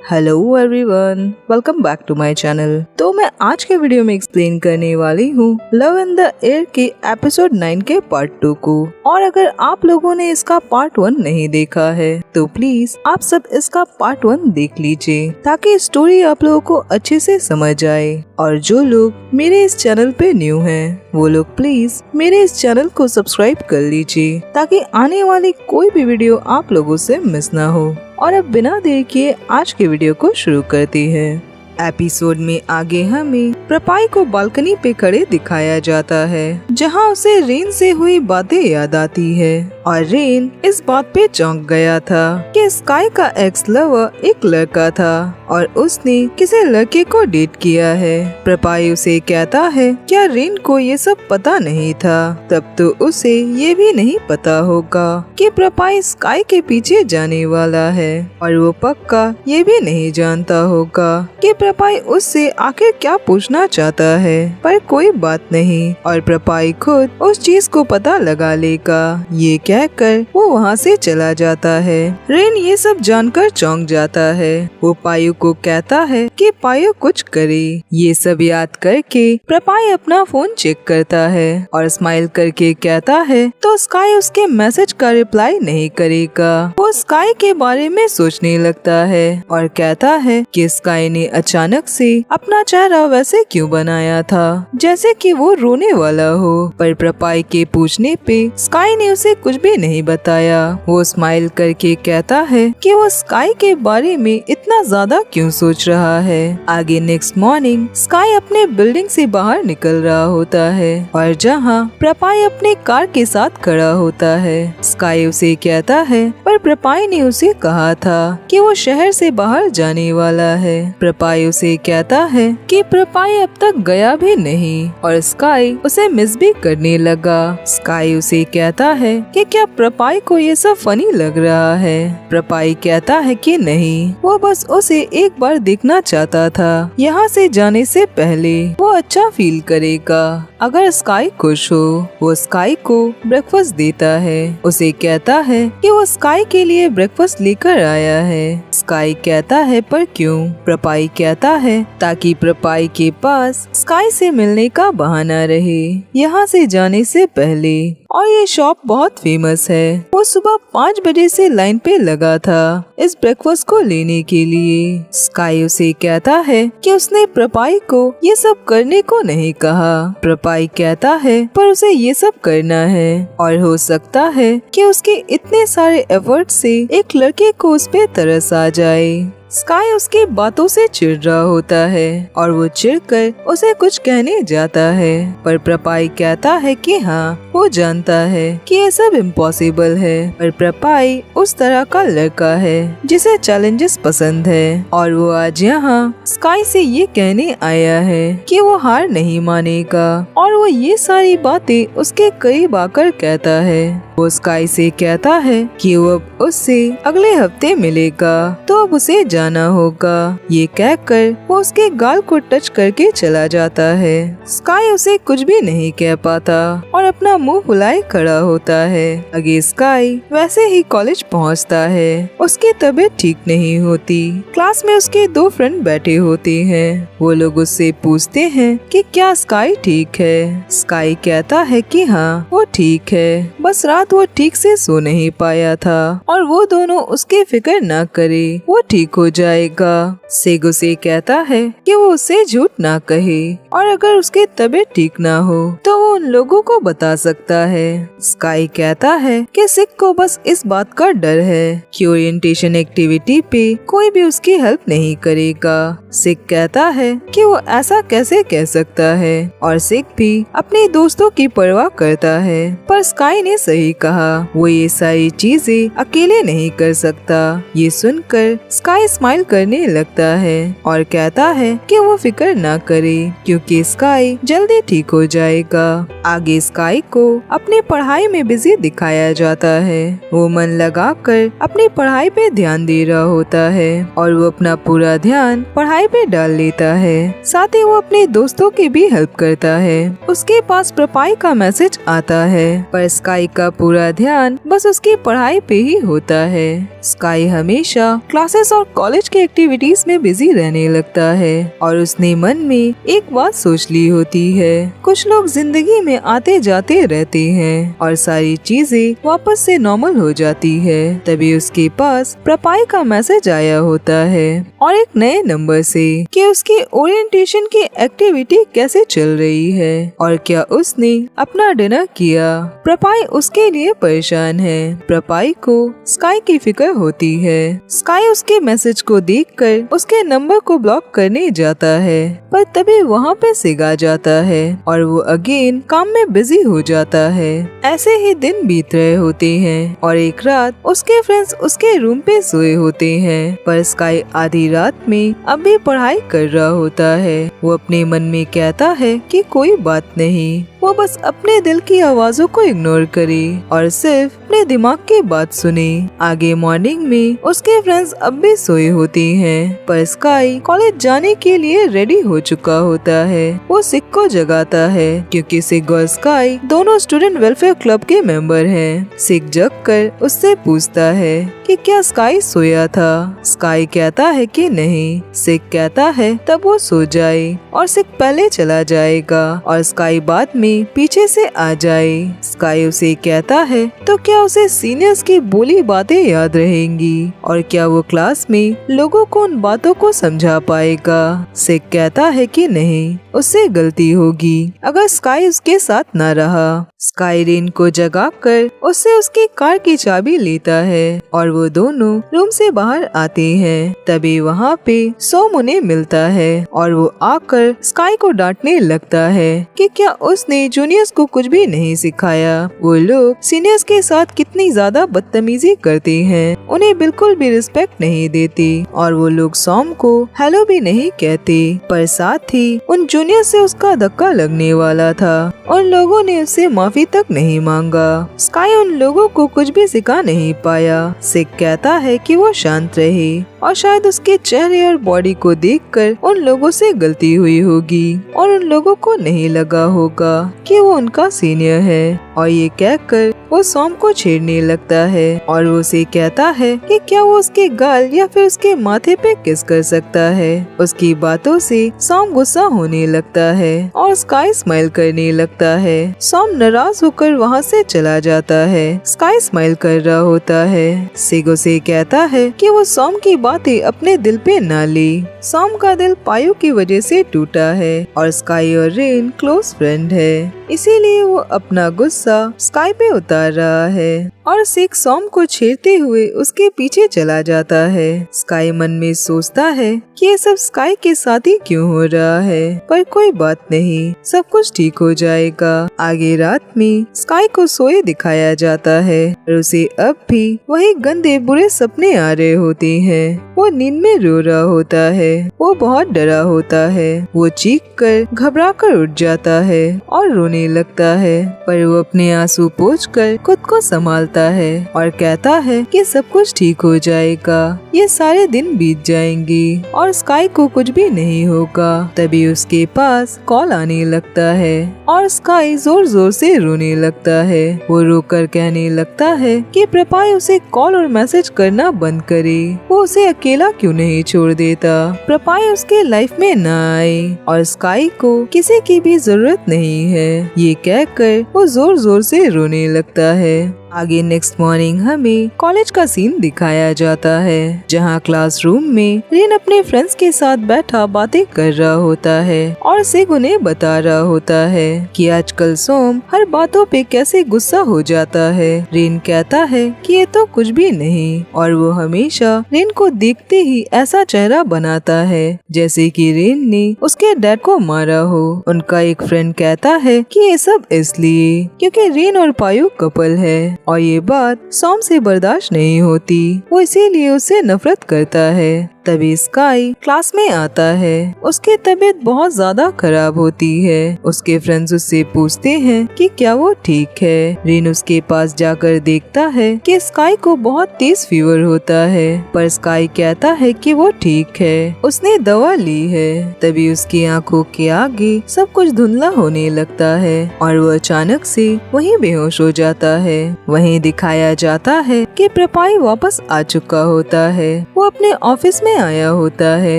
Hello everyone, welcome back to my channel. तो मैं आज के वीडियो में एक्सप्लेन करने वाली हूँ लव इन द एयर के एपिसोड 9 के पार्ट 2 को। और अगर आप लोगों ने इसका पार्ट 1 नहीं देखा है तो प्लीज आप सब इसका पार्ट 1 देख लीजिए ताकि स्टोरी आप लोगों को अच्छे से समझ आए। और जो लोग मेरे इस चैनल पे न्यू हैं वो लोग प्लीज मेरे इस चैनल को सब्सक्राइब कर लीजिए ताकि आने वाली कोई भी वीडियो आप लोगों से मिस ना हो। और अब बिना देर किए आज के वीडियो को शुरू करते हैं। एपिसोड में आगे हमें प्रपाई को बालकनी पे खड़े दिखाया जाता है जहां उसे रेन से हुई बातें याद आती है। और रेन इस बात पे चौंक गया था कि स्काई का एक्स लवर एक लड़का था और उसने किसी लड़के को डेट किया है। प्रपाई उसे कहता है क्या रेन को ये सब पता नहीं था, तब तो उसे ये भी नहीं पता होगा कि प्रपाई स्काई के पीछे जाने वाला है। और वो पक्का ये भी नहीं जानता होगा कि प्रपाई उससे आखिर क्या पूछना चाहता है। पर कोई बात नहीं, और प्रपाई खुद उस चीज को पता लगा लेगा। ये कहकर वो वहाँ से चला जाता है। रेन ये सब जानकर चौंक जाता है। वो पायु को कहता है कि पायु कुछ करे। ये सब याद करके प्रपाई अपना फोन चेक करता है और स्माइल करके कहता है तो स्काई उसके मैसेज का रिप्लाई नहीं करेगा। वो स्काई के बारे में सोचने लगता है और कहता है कि स्काई ने अचानक से अपना चेहरा वैसे क्यों बनाया था जैसे कि वो रोने वाला हो। पर प्रपाई के पूछने पे स्काई ने उसे कुछ भी नहीं बताया। वो स्माइल करके कहता है कि वो स्काई के बारे में इतना ज्यादा क्यों सोच रहा है। आगे नेक्स्ट मॉर्निंग स्काई अपने बिल्डिंग से बाहर निकल रहा होता है और जहाँ प्रपाई अपने कार के साथ खड़ा होता है। स्काई उसे कहता है पर प्रपाई ने उसे कहा था कि वो शहर से बाहर जाने वाला है। प्रपाई उसे कहता है कि प्रपाई अब तक गया भी नहीं और स्काई उसे मिस भी करने लगा। स्काई उसे कहता है कि क्या प्रपाई को ये सब फनी लग रहा है। प्रपाई कहता है कि नहीं, वो बस उसे एक बार देखना चाहता था। यहाँ से जाने से पहले वो अच्छा फील करेगा अगर स्काई खुश हो। वो स्काई को ब्रेकफास्ट देता है। उसे कहता है कि वो स्काई के लिए ब्रेकफास्ट लेकर आया है। स्काई कहता है पर क्यों। प्रपाई कहता है ताकि प्रपाई के पास स्काई से मिलने का बहाना रहे यहाँ से जाने से पहले। और ये शॉप बहुत फेमस है। वो सुबह 5 बजे से लाइन पे लगा था इस ब्रेकफास्ट को लेने के लिए। स्काई उसे कहता है कि उसने प्रपाई को ये सब करने को नहीं कहा। प्रपाई कहता है पर उसे ये सब करना है और हो सकता है कि उसके इतने सारे एफर्ट से एक लड़के को उस पे तरस आ जाए। स्काई उसकी बातों से चिढ़ रहा होता है और वो चिढ़कर उसे कुछ कहने जाता है पर प्रपाई कहता है कि हाँ वो जानता है कि ये सब इम्पॉसिबल है। पर प्रपाई उस तरह का लड़का है जिसे चैलेंजेस पसंद है और वो आज यहाँ स्काई से ये कहने आया है कि वो हार नहीं मानेगा। और वो ये सारी बातें उसके करीब आकर कहता है। वो स्काई से कहता है कि वो अब उससे अगले हफ्ते मिलेगा तो अब उसे जाना होगा। ये कहकर वो उसके गाल को टच करके चला जाता है। स्काई उसे कुछ भी नहीं कह पाता और अपना मुंह फुलाए खड़ा होता है। आगे स्काई वैसे ही कॉलेज पहुंचता है। उसकी तबीयत ठीक नहीं होती। क्लास में उसके 2 फ्रेंड बैठे होते हैं। वो लोग उससे पूछते हैं कि क्या स्काई ठीक है। स्काई कहता है कि हाँ वो ठीक है, बस रात वो ठीक से सो नहीं पाया था और वो दोनों उसकी फिक्र ना करे, वो ठीक हो जाएगा। सेग उसे कहता है कि वो उसे झूठ ना कहे और अगर उसकी तबीयत ठीक ना हो तो वो उन लोगों को बता सकता है। स्काई कहता है कि सिक को बस इस बात का डर है कि ओरिएंटेशन एक्टिविटी पे कोई भी उसकी हेल्प नहीं करेगा। सिक कहता है कि वो ऐसा कैसे कह सकता है और सिक भी अपने दोस्तों की परवाह करता है। पर स्काई ने सही कहा, वो ये सारी चीजें अकेले नहीं कर सकता। ये सुनकर स्काई स्माइल करने लगता है और कहता है कि वो फिक्र ना करे क्योंकि स्काई जल्दी ठीक हो जाएगा। आगे स्काई को अपनी पढ़ाई में बिजी दिखाया जाता है। वो मन लगाकर अपनी पढ़ाई पे ध्यान दे रहा होता है और वो अपना पूरा ध्यान पढ़ाई पे डाल लेता है। साथ ही वो अपने दोस्तों की भी हेल्प करता है। उसके पास प्रपाई का मैसेज आता है पर स्काई का पूरा ध्यान बस उसकी पढ़ाई पे ही होता है। स्काई हमेशा क्लासेस और कॉलेज के एक्टिविटीज में बिजी रहने लगता है और उसने मन में एक बात सोच ली होती है। कुछ लोग जिंदगी में आते जाते रहते हैं और सारी चीजें वापस से नॉर्मल हो जाती है। तभी उसके पास प्रपाई का मैसेज आया होता है और एक नए नंबर से कि उसकी ओरिएंटेशन की एक्टिविटी कैसे चल रही है और क्या उसने अपना डिनर किया। प्रपाई उसके लिए परेशान है। प्रपाई को स्काई की फिक्र होती है। स्काई उसके मैसेज को देखकर उसके नंबर को ब्लॉक करने जाता है, पर तभी वहाँ पे सिग आ जाता है और वो अगेन काम में बिजी हो जाता है। ऐसे ही दिन बीत रहे होते हैं और एक रात उसके फ्रेंड्स उसके रूम पे सोए होते हैं, पर स्काई आधी रात में अब भी पढ़ाई कर रहा होता है। वो अपने मन में कहता है कि कोई बात नहीं, वो बस अपने दिल की आवाजों को इग्नोर करे और सिर्फ अपने दिमाग की बात सुने। आगे मॉर्निंग में उसके फ्रेंड्स अब भी सोए होते हैं, पर स्काई कॉलेज जाने के लिए रेडी हो चुका होता है। वो सिग को जगाता है क्योंकि सिग और स्काई दोनों स्टूडेंट वेलफेयर क्लब के मेंबर हैं। सिग जग कर उससे पूछता है कि क्या स्काई सोया था। स्काई कहता है कि नहीं। सिग कहता है तब वो सो जाए और सिग पहले चला जाएगा और स्काई बाद में पीछे से आ जाए। स्काई उसे कहता है तो क्या उसे सीनियर्स की बोली बातें याद रहेंगी और क्या वो क्लास में लोगों को उन बातों को समझा पाएगा। सिग कहता है कि नहीं, उससे गलती होगी अगर स्काई उसके साथ न रहा। स्काई रेन को जगाकर उससे उसकी कार की चाबी लेता है और वो दोनों रूम से बाहर आते हैं। तभी वहाँ पे सोम उन्हें मिलता है और वो आकर स्काई को डांटने लगता है कि क्या उसने जूनियर्स को कुछ भी नहीं सिखाया। वो लोग सीनियर्स के साथ कितनी ज्यादा बदतमीजी करते हैं, उन्हें बिल्कुल भी रिस्पेक्ट नहीं देते और वो लोग सोम को हेलो भी नहीं कहते। पर साथ ही उन जूनियर से उसका धक्का लगने वाला था। उन लोगों ने उससे माफी तक नहीं मांगा। स्काई उन लोगों को कुछ भी सिखा नहीं पाया। सिग कहता है कि वो शांत रहे और शायद उसके चेहरे और बॉडी को देखकर उन लोगों से गलती हुई होगी और उन लोगों को नहीं लगा होगा कि वो उनका सीनियर है। और ये कहकर वो सोम को छेड़ने लगता है और वो उसे कहता है कि क्या वो उसके गाल या फिर उसके माथे पे किस कर सकता है। उसकी बातों से सोम गुस्सा होने लगता है और स्काई स्माइल करने लगता है। सोम नाराज होकर वहाँ से चला जाता है। स्काई स्माइल कर रहा होता है। सिग उसे कहता है कि वो सोम की बातें अपने दिल पे ना ले। सोम का दिल पायु की वजह से टूटा है और स्काई और रेन क्लोज फ्रेंड है, इसीलिए वो अपना गुस्सा स्काई पे उतार रहा है और सिग सोम को छेड़ते हुए उसके पीछे चला जाता है। स्काई मन में सोचता है कि ये सब स्काई के साथ ही क्यों हो रहा है, पर कोई बात नहीं, सब कुछ ठीक हो जाएगा। आगे रात में स्काई को सोए दिखाया जाता है और उसे अब भी वही गंदे बुरे सपने आ रहे होते हैं। वो नींद में रो रहा होता है। वो बहुत डरा होता है। वो चीख कर घबरा कर उठ जाता है और रोने लगता है, पर वो अपने आंसू पोंछकर खुद को संभालता है और कहता है कि सब कुछ ठीक हो जाएगा, ये सारे दिन बीत जाएंगे और स्काई को कुछ भी नहीं होगा। तभी उसके पास कॉल आने लगता है और स्काई जोर जोर से रोने लगता है। वो रोकर कहने लगता है कि प्रपाई उसे कॉल और मैसेज करना बंद करे, वो उसे अकेला क्यों नहीं छोड़ देता। प्रपाई उसके लाइफ में न आए और स्काई को किसी की भी जरूरत नहीं है। ये कहकर वो जोर जोर से रोने लगता है। आगे नेक्स्ट मॉर्निंग हमें कॉलेज का सीन दिखाया जाता है, जहाँ क्लासरूम में रेन अपने फ्रेंड्स के साथ बैठा बातें कर रहा होता है और सिग उन्हें बता रहा होता है कि आजकल सोम हर बातों पे कैसे गुस्सा हो जाता है। रेन कहता है कि ये तो कुछ भी नहीं और वो हमेशा रेन को देखते ही ऐसा चेहरा बनाता है जैसे कि रेन ने उसके डैड को मारा हो। उनका एक फ्रेंड कहता है कि ये सब इसलिए क्योंकि रेन और पायु कपल है और ये बात सोम से बर्दाश्त नहीं होती, वो इसीलिए उससे नफरत करता है। तभी स्काई क्लास में आता है। उसकी तबीयत बहुत ज्यादा खराब होती है। उसके फ्रेंड्स उससे पूछते हैं कि क्या वो ठीक है। रेन उसके पास जाकर देखता है कि स्काई को बहुत तेज फीवर होता है, पर स्काई कहता है कि वो ठीक है, उसने दवा ली है। तभी उसकी आंखों के आगे सब कुछ धुंधला होने लगता है और वो अचानक से वहीं बेहोश हो जाता है। वहीं दिखाया जाता है कि प्रपाई वापस आ चुका होता है। वो अपने ऑफिस में आया होता है।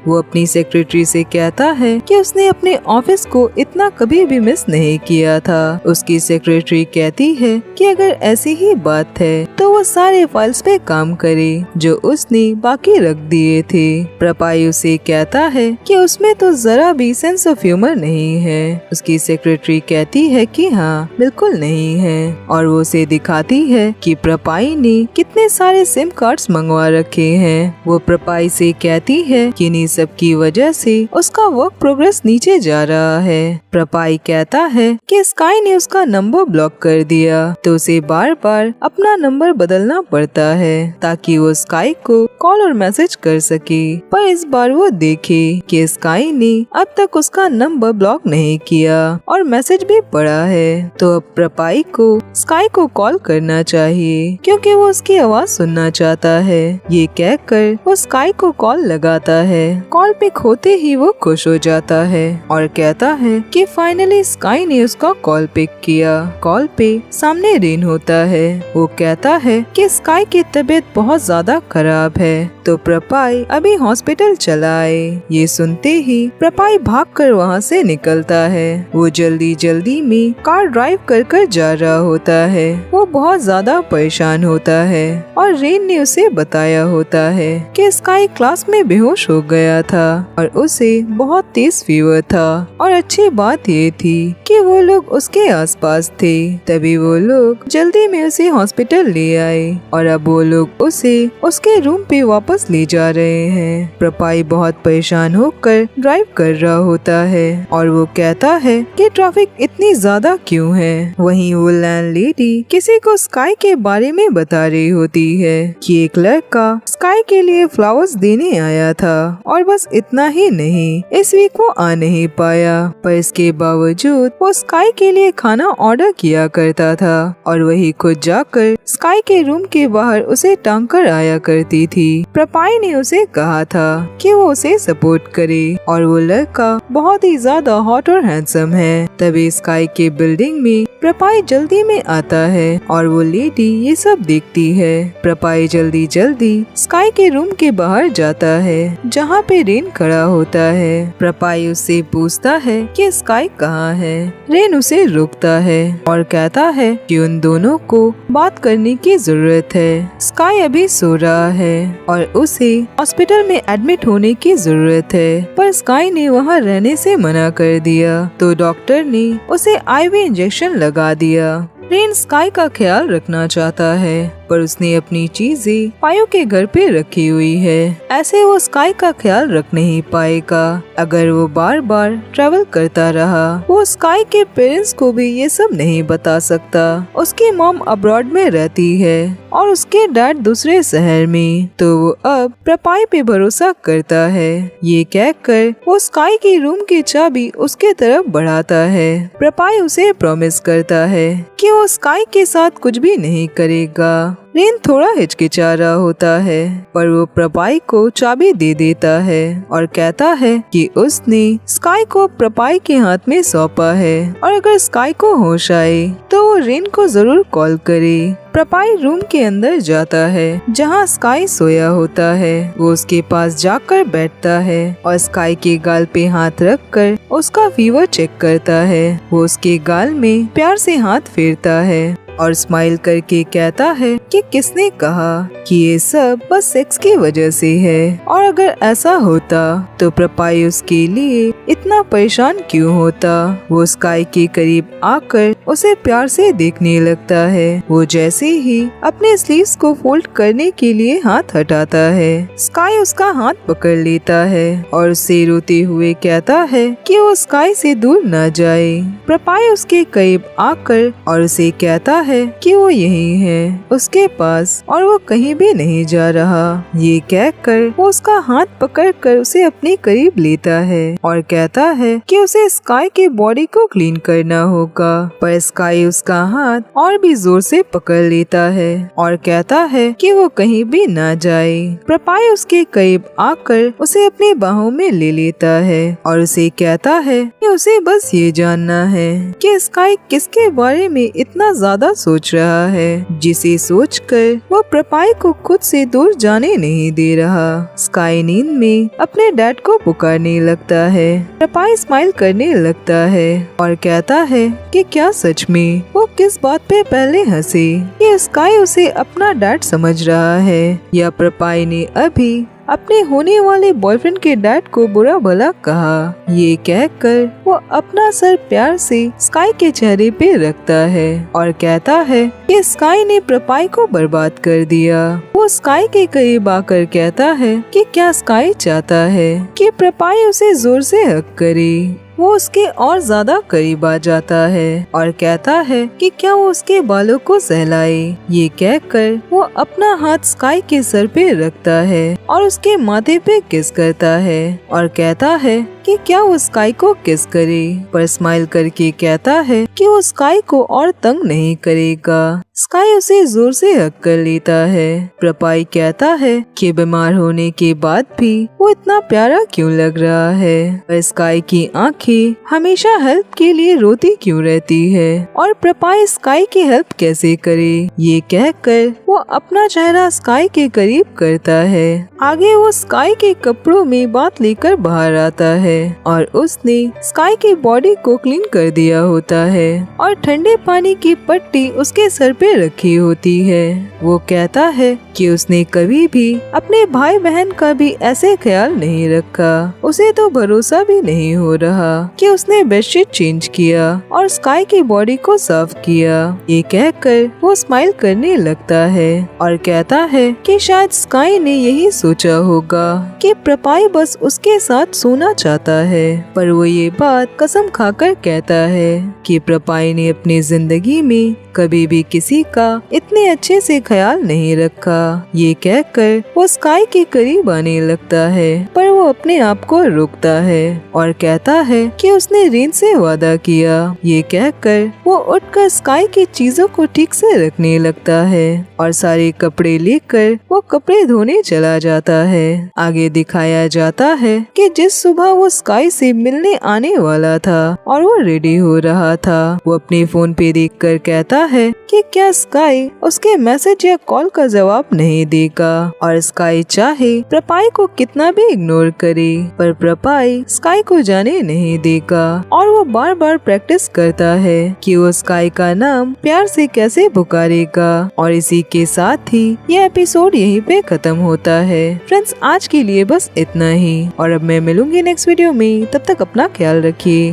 वो अपनी सेक्रेटरी से कहता है कि उसने अपने ऑफिस को इतना कभी भी मिस नहीं किया था। उसकी सेक्रेटरी कहती है कि अगर ऐसी ही बात है तो वो सारे फाइल्स पे काम करे जो उसने बाकी रख दिए थे। प्रपाई उसे कहता है कि उसमें तो जरा भी सेंस ऑफ ह्यूमर नहीं है। उसकी सेक्रेटरी कहती है कि हाँ बिल्कुल नहीं है और वो उसे दिखाती है कि प्रपाई ने कितने सारे सिम कार्ड्स मंगवा रखे हैं। वो प्रपाई से कहती है कि इन्हीं सब की वजह से उसका वर्क प्रोग्रेस नीचे जा रहा है। प्रपाई कहता है कि स्काई ने उसका नंबर ब्लॉक कर दिया तो उसे बार बार अपना नंबर बदलना पड़ता है ताकि वो स्काई को कॉल और मैसेज कर सके। पर इस बार वो देखे कि स्काई ने अब तक उसका नंबर ब्लॉक नहीं किया और मैसेज भी पड़ा है तो अब प्रपाई को स्काई को कॉल करना चाहिए क्योंकि वो उसकी आवाज सुनना चाहता है। ये कहकर वो स्काई को कॉल लगाता है। कॉल पिक होते ही वो खुश हो जाता है और कहता है कि फाइनली स्काई ने उसका कॉल पिक किया। कॉल पे सामने रेन होता है। वो कहता है कि स्काई की तबीयत बहुत ज्यादा खराब है तो प्रपाई अभी हॉस्पिटल चला आए। ये सुनते ही प्रपाई भागकर वहाँ से निकलता है। वो जल्दी जल्दी में कार ड्राइव कर जा रहा होता है। वो बहुत ज्यादा परेशान होता है और रेन ने उसे बताया होता है कि स्काई क्लास में बेहोश हो गया था और उसे बहुत तेज फीवर था और अच्छी बात ये थी कि वो लोग उसके आसपास थे। तभी वो लोग जल्दी में उसे हॉस्पिटल ले आए और अब वो लोग उसे उसके रूम पे वापस ले जा रहे हैं। प्रपाई बहुत परेशान होकर ड्राइव कर रहा होता है और वो कहता है कि ट्रैफिक इतनी ज्यादा क्यों है। वहीं वो लैंडलेडी किसी को स्काई के बारे में बता रही होती है कि एक लड़का स्काई के लिए फ्लावर्स देने आया था और बस इतना ही नहीं, इस वीक वो आ नहीं पाया पर इसके बावजूद वो स्काई के लिए खाना ऑर्डर किया करता था और वही खुद जाकर स्काई के रूम के बाहर उसे टांग कर आया करती थी। प्रपाई ने उसे कहा था कि वो उसे सपोर्ट करे और वो लड़का बहुत ही ज्यादा हॉट और हैंडसम है। तभी स्काई के बिल्डिंग में प्रपाई जल्दी में आता है और वो लेडी ये सब देखती है। प्रपाई जल्दी जल्दी स्काई के रूम के बाहर जाता है जहाँ पे रेन खड़ा होता है। प्रपाई उससे पूछता है कि स्काई कहाँ है। रेन उसे रोकता है और कहता है कि उन दोनों को बात करने की जरूरत है। स्काई अभी सो रहा है और उसे हॉस्पिटल में एडमिट होने की जरूरत है पर स्काई ने वहाँ रहने से मना कर दिया तो डॉक्टर ने उसे आईवी इंजेक्शन लगा दिया। रेन स्काई का ख्याल रखना चाहता है पर उसने अपनी चीजें पायो के घर पे रखी हुई है। ऐसे वो स्काई का ख्याल रख नहीं पाएगा अगर वो बार बार ट्रैवल करता रहा। वो स्काई के पेरेंट्स को भी ये सब नहीं बता सकता। उसकी मॉम अब्रॉड में रहती है और उसके डैड दूसरे शहर में तो वो अब प्रपाई पे भरोसा करता है। ये कहकर वो स्काई की रूम की चाबी उसके तरफ बढ़ाता है। प्रपाई उसे प्रॉमिस करता है कि वो स्काई के साथ कुछ भी नहीं करेगा। रेन थोड़ा हिचकिचा रहा होता है पर वो प्रपाई को चाबी दे देता है और कहता है कि उसने स्काई को प्रपाई के हाथ में सौंपा है और अगर स्काई को होश आए तो वो रेन को जरूर कॉल करे। प्रपाई रूम के अंदर जाता है जहाँ स्काई सोया होता है। वो उसके पास जाकर बैठता है और स्काई के गाल पे हाथ रखकर उसका फीवर चेक करता है। वो उसके गाल में प्यार से हाथ फेरता है और स्माइल करके कहता है कि किसने कहा कि ये सब बस सेक्स की वजह से है और अगर ऐसा होता तो प्रपाई उसके लिए इतना परेशान क्यों होता। वो स्काई के करीब आकर उसे प्यार से देखने लगता है। वो जैसे ही अपने स्लीव्स को फोल्ड करने के लिए हाथ हटाता है स्काई उसका हाथ पकड़ लेता है और उसे रोते हुए कहता है कि वो स्काई से दूर न जाए। प्रपाई उसके करीब आकर और उसे कहता है कि वो यही है उसके पास और वो कहीं भी नहीं जा रहा। ये कहकर वो उसका हाथ पकड़कर उसे अपने करीब लेता है और कहता है कि उसे स्काई के बॉडी को क्लीन करना होगा पर स्काई उसका हाथ और भी जोर से पकड़ लेता है और कहता है कि वो कहीं भी ना जाए। प्रपाई उसके करीब आकर उसे अपनी बाहों में ले लेता है और उसे कहता है कि उसे बस ये जानना है कि स्काई किसके बारे में इतना ज्यादा सोच रहा है, जिसे सोचकर वो प्रपाई को खुद से दूर जाने नहीं दे रहा। स्काई नींद में अपने डैड को पुकारने लगता है। प्रपाई स्माइल करने लगता है और कहता है कि क्या सच में वो किस बात पे पहले हंसे, ये स्काई उसे अपना डैड समझ रहा है या प्रपाई ने अभी अपने होने वाले बॉयफ्रेंड के डैड को बुरा भला कहा। ये कहकर वो अपना सर प्यार से स्काई के चेहरे पे रखता है और कहता है कि स्काई ने प्रपाई को बर्बाद कर दिया। वो स्काई के करीब आकर कहता है कि क्या स्काई चाहता है कि प्रपाई उसे जोर से हक करे। वो उसके और ज्यादा करीब आ जाता है और कहता है कि क्या वो उसके बालों को सहलाए। ये कहकर वो अपना हाथ स्काई के सर पे रखता है और उसके माथे पे किस करता है और कहता है कि क्या वो स्काई को किस करे, पर स्माइल करके कहता है कि वो स्काई को और तंग नहीं करेगा। स्काई उसे जोर से हक कर लेता है। प्रपाई कहता है कि बीमार होने के बाद भी वो इतना प्यारा क्यों लग रहा है, पर स्काई की आंखें हमेशा हेल्प के लिए रोती क्यों रहती है और प्रपाई स्काई की हेल्प कैसे करे। ये कहकर वो अपना चेहरा स्काई के करीब करता है। आगे वो स्काई के कपड़ों में बात लेकर बाहर आता है और उसने स्काई की बॉडी को क्लीन कर दिया होता है और ठंडे पानी की पट्टी उसके सर पे रखी होती है। वो कहता है कि उसने कभी भी अपने भाई बहन का भी ऐसे ख्याल नहीं रखा। उसे तो भरोसा भी नहीं हो रहा कि उसने बेडशीट चेंज किया और स्काई की बॉडी को साफ किया। ये कहकर वो स्माइल करने लगता है और कहता है कि शायद स्काई ने यही सोचा होगा कि प्रपाई बस उसके साथ सोना चाहता है, पर वो ये बात कसम खाकर कहता है कि प्रपाई ने अपनी जिंदगी में कभी भी किसी का इतने अच्छे से ख्याल नहीं रखा। ये कहकर वो स्काई के करीब आने लगता है, पर वो अपने आप को रोकता है और कहता है कि उसने रेन से वादा किया। ये कहकर वो उठकर स्काई की चीजों को ठीक से रखने लगता है और सारे कपड़े लेकर वो कपड़े धोने चला जाता है। आगे दिखाया जाता है कि जिस सुबह वो स्काई से मिलने आने वाला था और वो रेडी हो रहा था, वो अपने फोन पे देखकर कहता है कि क्या स्काई उसके मैसेज या कॉल का जवाब नहीं देगा और स्काई चाहे प्रपाई को कितना भी इग्नोर करे, पर प्रपाई स्काई को जाने नहीं देगा और वो बार बार प्रैक्टिस करता है कि वो स्काई का नाम प्यार से कैसे पुकारेगा। और इसी के साथ ही ये एपिसोड यहीं पे खत्म होता है। फ्रेंड्स, आज के लिए बस इतना ही और अब मैं मिलूंगी नेक्स्ट वीडियो में। तब तक अपना ख्याल रखिए।